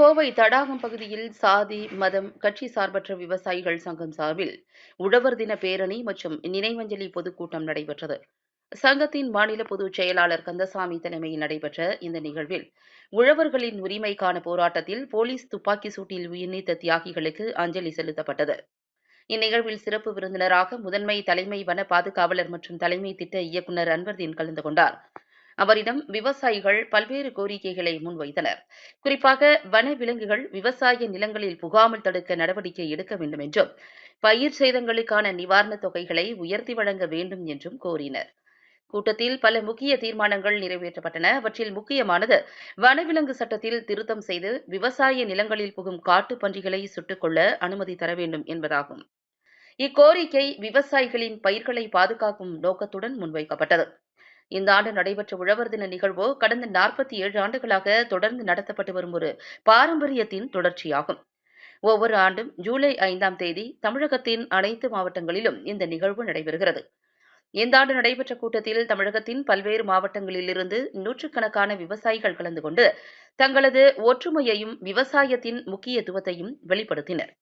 கோவை தடாகம் பகுதியில் சாதி, மதம், கட்சி சார்பற்ற விவசாயிகள் சங்கம் சார்பில் உழவர் தின பேரணி மற்றும் நினைவஞ்சலி பொதுக்கூட்டம் நடைபெற்றது. சங்கத்தின் மாநில பொதுச் செயலாளர் கந்தசாமி தலைமையில் நடைபெற்ற இந்த நிகழ்வில் உழவர்களின் உரிமைக்கான போராட்டத்தில் போலீஸ் துப்பாக்கி சூட்டில் உயிர்நீத்த தியாகிகளுக்கு அஞ்சலி செலுத்தப்பட்டது. இந்நிகழ்வில் சிறப்பு விருந்தினராக முதன்மை தலைமை வன பாதுகாவலர் மற்றும் தலைமை திட்ட இயக்குநர் அன்வர்தீன் கலந்து கொண்டார். அவரிடம் விவசாயிகள் பல்வேறு கோரிக்கைகளை முன்வைத்தனர். குறிப்பாக வன விலங்குகள் விவசாய நிலங்களில் புகாமல் தடுக்க நடவடிக்கை எடுக்க வேண்டும் என்றும், பயிர் சேதங்களுக்கான நிவாரணத் தொகைகளை உயர்த்தி வழங்க வேண்டும் என்றும் கோரினர். கூட்டத்தில் பல முக்கிய தீர்மானங்கள் நிறைவேற்றப்பட்டன. அவற்றில் முக்கியமானது வனவிலங்கு சட்டத்தில் திருத்தம் செய்து விவசாய நிலங்களில் புகும் காட்டுப் பன்றிகளை சுட்டுக் கொள்ள அனுமதி தர வேண்டும் என்பதாகும். இக்கோரிக்கை விவசாயிகளின் பயிர்களை பாதுகாக்கும் நோக்கத்துடன் முன்வைக்கப்பட்டது. இந்த ஆண்டு நடைபெற்ற உழவர் தின நிகழ்வு கடந்த 47 ஆண்டுகளாக தொடர்ந்து நடத்தப்பட்டு வரும் ஒரு பாரம்பரியத்தின் தொடர்ச்சியாகும். ஒவ்வொரு ஆண்டும் ஜூலை 5ஆம் தேதி தமிழகத்தின் அனைத்து மாவட்டங்களிலும் இந்த நிகழ்வு நடைபெறுகிறது. இந்த ஆண்டு நடைபெற்ற கூட்டத்தில் தமிழகத்தின் பல்வேறு மாவட்டங்களிலிருந்து நூற்றுக்கணக்கான விவசாயிகள் கலந்து கொண்டு தங்களது ஒற்றுமையையும் விவசாயத்தின் முக்கியத்துவத்தையும் வெளிப்படுத்தினர்.